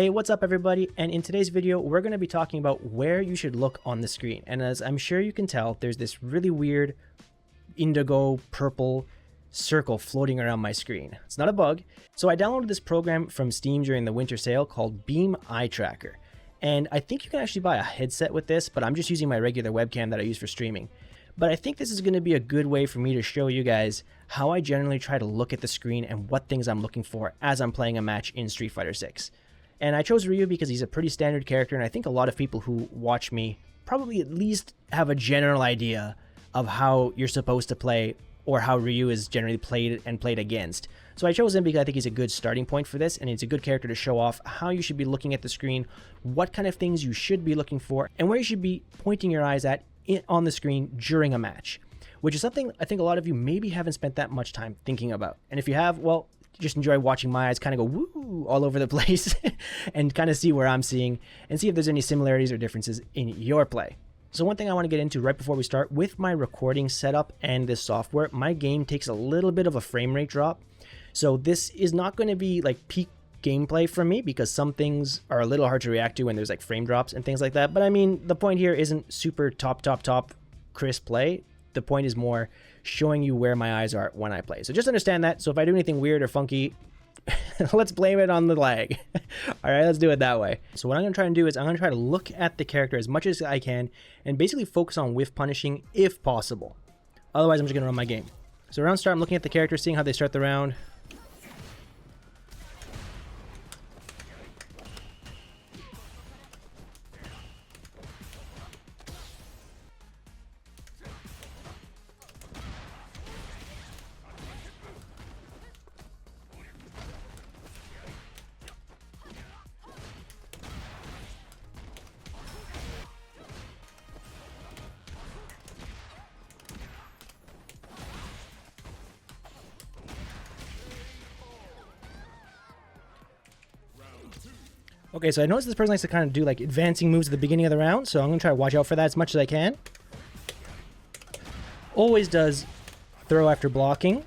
Hey, what's up everybody? And in today's video, we're going to be talking about where you should look on the screen. And as I'm sure you can tell, there's this really weird indigo purple circle floating around my screen. It's not a bug. So I downloaded this program from Steam during the winter sale called Beam Eye Tracker. And I think you can actually buy a headset with this, but I'm just using my regular webcam that I use for streaming. But I think this is going to be a good way for me to show you guys how I generally try to look at the screen and what things I'm looking for as I'm playing a match in Street Fighter 6. And I chose Ryu because he's a pretty standard character, and I think a lot of people who watch me probably at least have a general idea of how you're supposed to play or how Ryu is generally played and played against. So I chose him because I think he's a good starting point for this, and he's a good character to show off how you should be looking at the screen, what kind of things you should be looking for, and where you should be pointing your eyes at on the screen during a match, which is something I think a lot of you maybe haven't spent that much time thinking about. And if you have, well, just enjoy watching my eyes kind of go woo all over the place and kind of see where I'm seeing and see if there's any similarities or differences in your play. So one thing I want to get into right before we start, with my recording setup and this software, my game takes a little bit of a frame rate drop. So this is not going to be like peak gameplay for me because some things are a little hard to react to when there's like frame drops and things like that. But I mean, the point here isn't super top crisp play. The point is more showing you where my eyes are when I play. So just understand that. So if I do anything weird or funky, let's blame it on the lag. All right, let's do it that way. So what I'm going to try and do is I'm going to try to look at the character as much as I can and basically focus on whiff punishing if possible. Otherwise, I'm just going to run my game. So round start, I'm looking at the character, seeing how they start the round. Okay, so I noticed this person likes to kind of do like advancing moves at the beginning of the round, so I'm going to try to watch out for that as much as I can. Always does throw after blocking.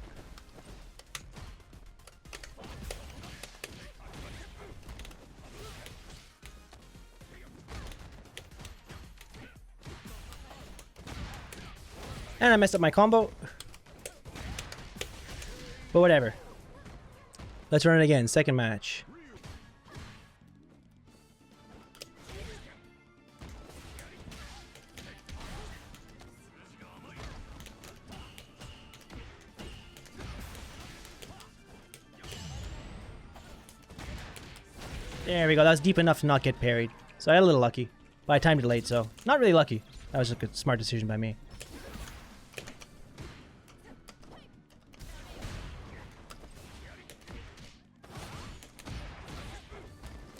And I messed up my combo. But whatever. Let's run it again, second match. There we go, that was deep enough to not get parried. So I had a little lucky. But I timed it late, so not really lucky. That was a good, smart decision by me.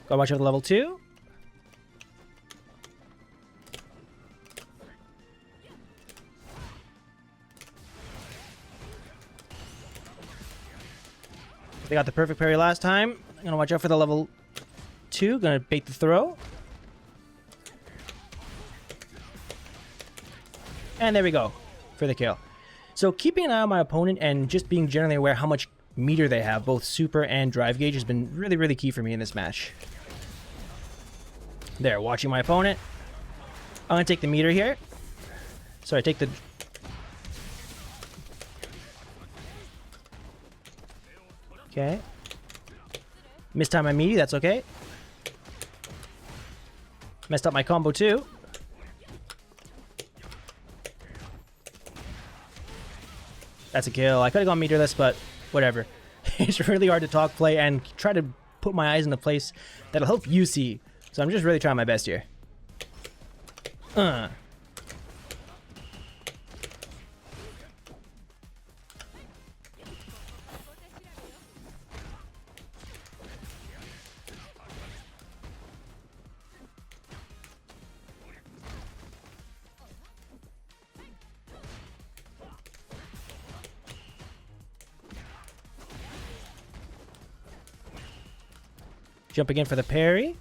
Gotta watch out for level 2. They got the perfect parry last time. I'm gonna watch out for the level 2. Gonna bait the throw. And there we go for the kill. So keeping an eye on my opponent and just being generally aware how much meter they have, both super and drive gauge, has been really key for me in this match. There, watching my opponent. I'm gonna take the meter here. So I take the... Okay. Mistime my meaty, that's okay. Messed up my combo too. That's a kill. I could have gone meterless, but whatever. It's really hard to talk, play, and try to put my eyes in a place that'll help you see. So I'm just really trying my best here. Jump again for the parry.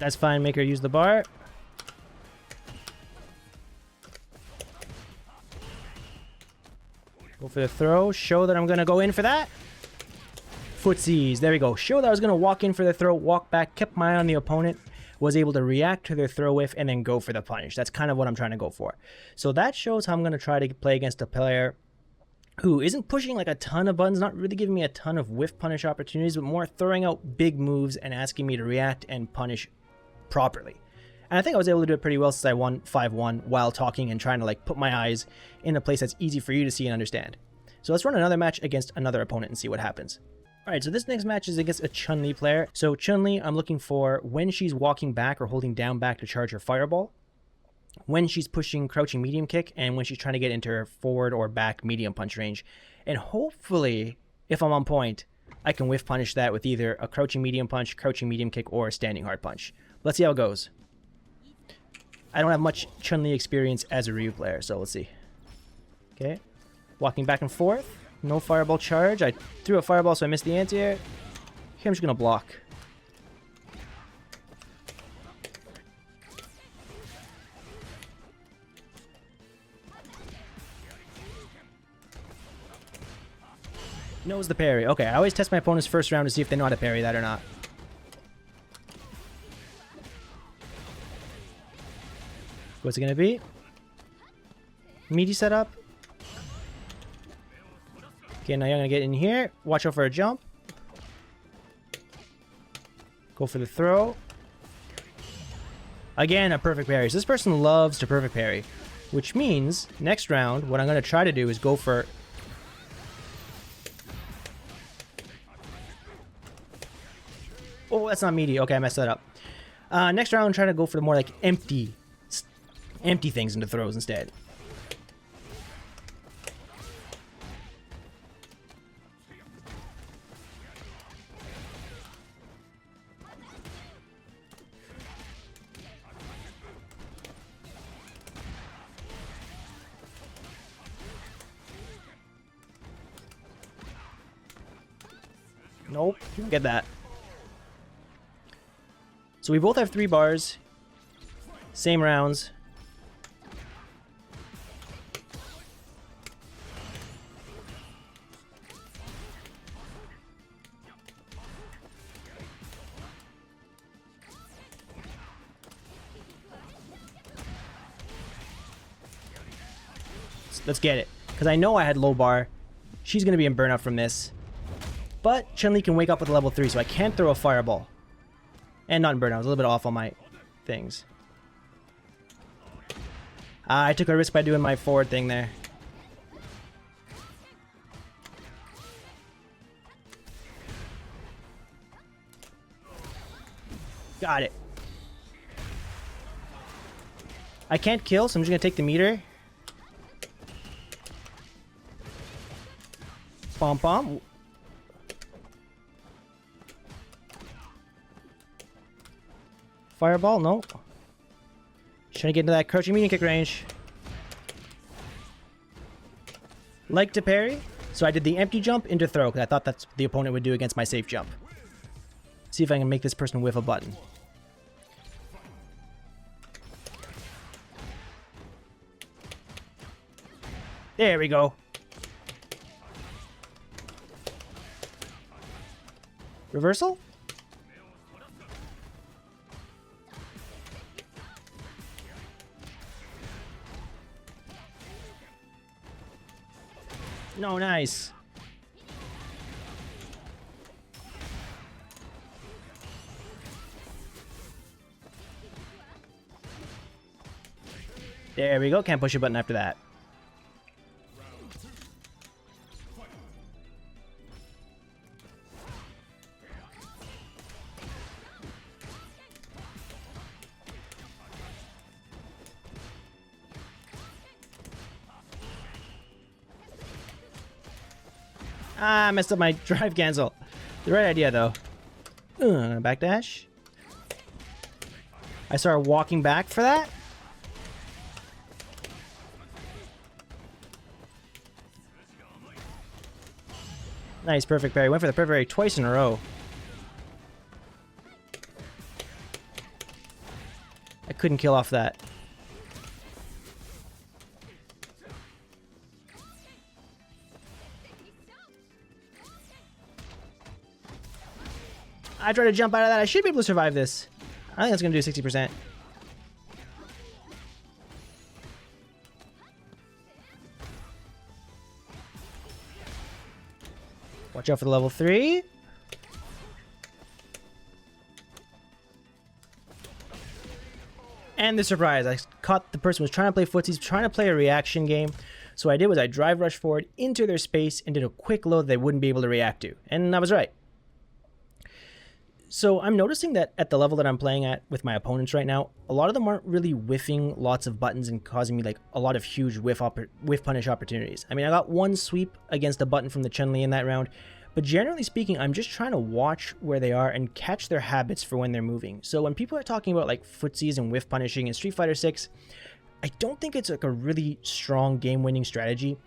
That's fine. Make her use the bar. Go for the throw. Show that I'm going to go in for that. Footsies. There we go. Show that I was going to walk in for the throw, walk back, kept my eye on the opponent, was able to react to their throw whiff, and then go for the punish. That's kind of what I'm trying to go for. So that shows how I'm going to try to play against a player who isn't pushing like a ton of buttons, not really giving me a ton of whiff punish opportunities, but more throwing out big moves and asking me to react and punish properly. And I think I was able to do it pretty well since I won 5-1 while talking and trying to like put my eyes in a place that's easy for you to see and understand. So let's run another match against another opponent and see what happens. Alright, so this next match is against a Chun-Li player. So Chun-Li, I'm looking for when she's walking back or holding down back to charge her fireball, when she's pushing crouching medium kick, and when she's trying to get into her forward or back medium punch range. And hopefully, if I'm on point, I can whiff punish that with either a crouching medium punch, crouching medium kick, or a standing hard punch. Let's see how it goes. I don't have much Chun-Li experience as a Ryu player, so let's see. Okay. Walking back and forth. No fireball charge. I threw a fireball, so I missed the anti-air. Here I'm just going to block. Knows the parry. Okay, I always test my opponent's first round to see if they know how to parry that or not. What's it going to be? Meaty setup. Okay, now you're going to get in here. Watch out for a jump. Go for the throw. Again, a perfect parry. So this person loves to perfect parry, which means next round, what I'm going to try to do is go for... Oh, that's not meaty. Okay, I messed that up. Next round, I'm trying to go for the more like empty things into throws instead. Nope, get that. So we both have 3 bars. Same rounds. Let's get it. Because I know I had low bar. She's going to be in burnout from this. But Chun-Li can wake up with a level 3, so I can't throw a fireball. And not in burnout. I was a little bit off on my things. I took a risk by doing my forward thing there. Got it. I can't kill, so I'm just going to take the meter. Bomb bomb. Fireball? No. Trying to get into that crouching medium kick range. Like to parry. So I did the empty jump into throw because I thought that's what the opponent would do against my safe jump. See if I can make this person whiff a button. There we go. Reversal? No, nice. There we go. Can't push a button after that. Ah, I messed up my drive cancel. The right idea, though. Backdash. I started walking back for that. Nice, perfect parry. Went for the perfect parry twice in a row. I couldn't kill off that. I try to jump out of that. I should be able to survive this. I think that's going to do 60%. Watch out for the level 3. And the surprise. I caught the person who was trying to play footsies, trying to play a reaction game. So what I did was I drive rush forward into their space and did a quick load they wouldn't be able to react to. And I was right. So I'm noticing that at the level that I'm playing at with my opponents right now, a lot of them aren't really whiffing lots of buttons and causing me like a lot of huge whiff punish opportunities. I mean, I got one sweep against a button from the Chun-Li in that round, but generally speaking, I'm just trying to watch where they are and catch their habits for when they're moving. So when people are talking about like footsies and whiff punishing in Street Fighter 6, I don't think it's like a really strong game-winning strategy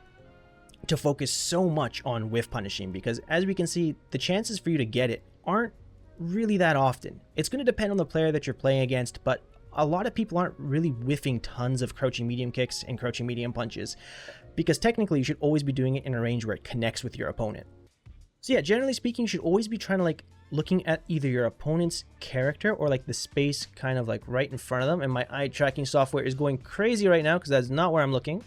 to focus so much on whiff punishing, because as we can see, the chances for you to get it aren't really that often. It's going to depend on the player that you're playing against, but a lot of people aren't really whiffing tons of crouching medium kicks and crouching medium punches, because technically you should always be doing it in a range where it connects with your opponent. So yeah, generally speaking, you should always be trying to like looking at either your opponent's character or like the space kind of like right in front of them. And my eye tracking software is going crazy right now because that's not where I'm looking.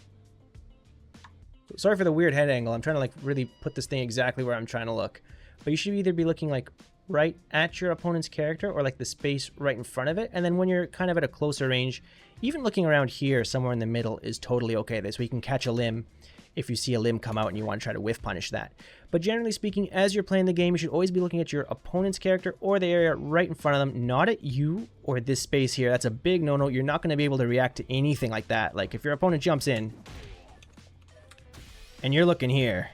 Sorry for the weird head angle. I'm trying to like really put this thing exactly where I'm trying to look. But you should either be looking like right at your opponent's character or like the space right in front of it. And then when you're kind of at a closer range, even looking around here somewhere in the middle is totally okay. This way you can catch a limb if you see a limb come out and you want to try to whiff punish that. But generally speaking, as you're playing the game, you should always be looking at your opponent's character or the area right in front of them, not at you or this space here. That's a big no-no. You're not going to be able to react to anything like that. Like if your opponent jumps in and you're looking here,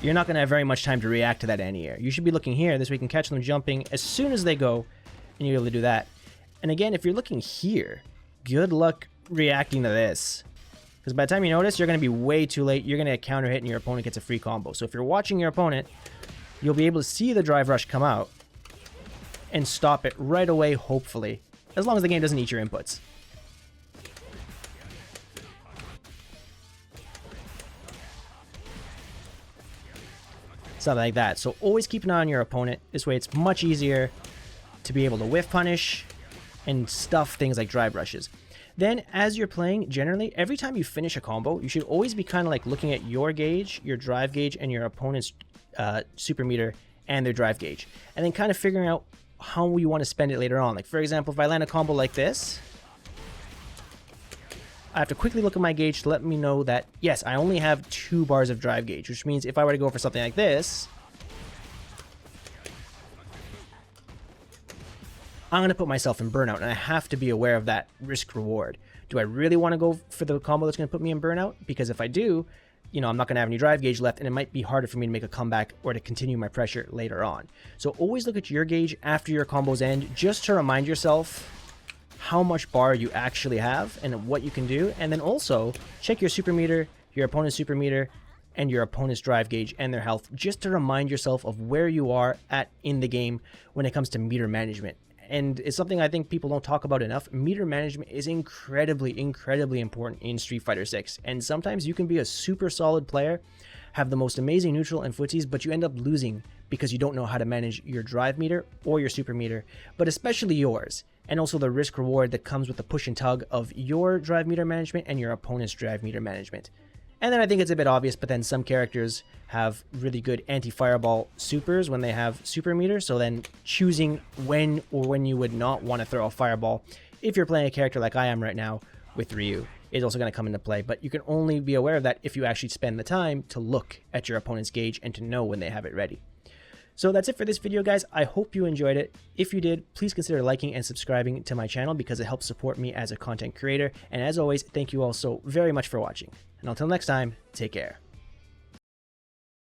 you're not going to have very much time to react to that anti-air. You should be looking here. This way you can catch them jumping as soon as they go, and you're able to do that. And again, if you're looking here, good luck reacting to this. Because by the time you notice, you're going to be way too late. You're going to get counter hit and your opponent gets a free combo. So if you're watching your opponent, you'll be able to see the drive rush come out and stop it right away, hopefully. As long as the game doesn't eat your inputs. Something like that. So always keep an eye on your opponent. This way it's much easier to be able to whiff punish and stuff things like drive rushes. Then as you're playing, generally, every time you finish a combo, you should always be kind of like looking at your gauge, your drive gauge, and your opponent's super meter and their drive gauge. And then kind of figuring out how you want to spend it later on. Like for example, if I land a combo like this, I have to quickly look at my gauge to let me know that, yes, I only have 2 bars of drive gauge, which means if I were to go for something like this, I'm going to put myself in burnout, and I have to be aware of that risk reward. Do I really want to go for the combo that's going to put me in burnout? Because if I do, you know, I'm not going to have any drive gauge left, and it might be harder for me to make a comeback or to continue my pressure later on. So always look at your gauge after your combos end, just to remind yourself how much bar you actually have and what you can do. And then also check your super meter, your opponent's super meter, and your opponent's drive gauge and their health, just to remind yourself of where you are at in the game when it comes to meter management. And it's something I think people don't talk about enough. Meter management is incredibly, incredibly important in Street Fighter 6. And sometimes you can be a super solid player, have the most amazing neutral and footsies, but you end up losing because you don't know how to manage your drive meter or your super meter, but especially yours. And also the risk reward that comes with the push and tug of your drive meter management and your opponent's drive meter management. And then I think it's a bit obvious, but then some characters have really good anti-fireball supers when they have super meter. So then choosing when or when you would not want to throw a fireball, if you're playing a character like I am right now with Ryu, is also going to come into play. But you can only be aware of that if you actually spend the time to look at your opponent's gauge and to know when they have it ready. So that's it for this video, guys. I hope you enjoyed it. If you did, please consider liking and subscribing to my channel because it helps support me as a content creator. And as always, thank you all so very much for watching. And until next time, take care.